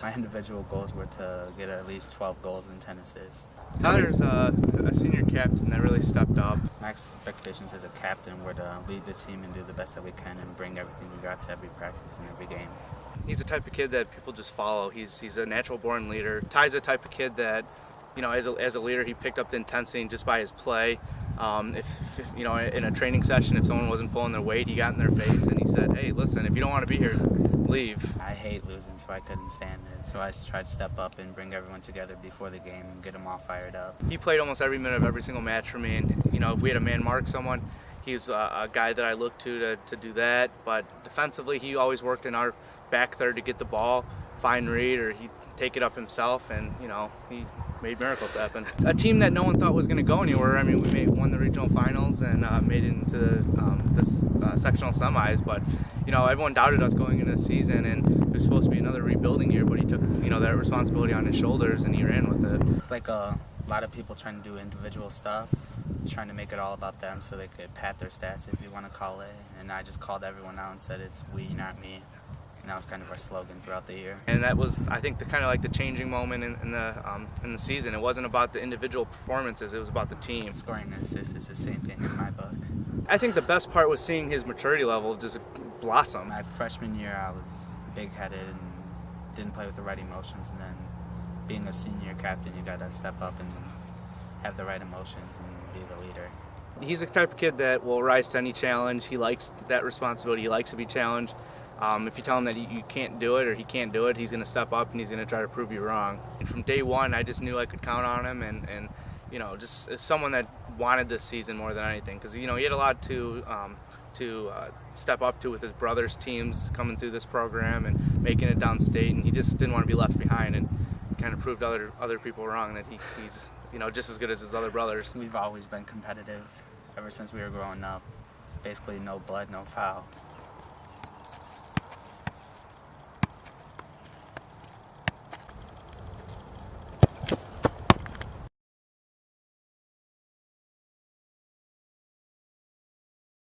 My individual goals were to get at least 12 goals and 10 assists. Tyler's a senior captain that really stepped up. My expectations as a captain were to lead the team and do the best that we can and bring everything we got to every practice and every game. He's the type of kid that people just follow. He's a natural-born leader. Ty's the type of kid that, as a leader, he picked up the intensity just by his play. If in a training session, if someone wasn't pulling their weight, he got in their face and he said, "Hey, listen, if you don't want to be here, leave." I hate losing, so I couldn't stand it. So I tried to step up and bring everyone together before the game and get them all fired up. He played almost every minute of every single match for me, and if we had a man mark someone, he's a guy that I looked to do that. But defensively, he always worked in our back third to get the ball, find Reed, or he'd take it up himself, and he made miracles happen. A team that no one thought was going to go anywhere. I mean, we won the regional finals and made it into this sectional semis, but everyone doubted us going into the season, and it was supposed to be another rebuilding year, but he took that responsibility on his shoulders and he ran with it. It's like a lot of people trying to do individual stuff, trying to make it all about them so they could pad their stats, if you want to call it, and I just called everyone out and said it's we, not me. And that was kind of our slogan throughout the year. And that was, I think, the changing moment in the season. It wasn't about the individual performances; it was about the team. Scoring and assists is the same thing in my book. I think the best part was seeing his maturity level just blossom. My freshman year, I was big-headed and didn't play with the right emotions. And then, being a senior captain, you got to step up and have the right emotions and be the leader. He's the type of kid that will rise to any challenge. He likes that responsibility. He likes to be challenged. If you tell him that you can't do it or he can't do it, he's going to step up and he's going to try to prove you wrong. And from day one, I just knew I could count on him, and just as someone that wanted this season more than anything, because he had a lot to step up to with his brother's teams coming through this program and making it downstate, and he just didn't want to be left behind, and kind of proved other people wrong that he's just as good as his other brothers. We've always been competitive ever since we were growing up. Basically, no blood, no foul.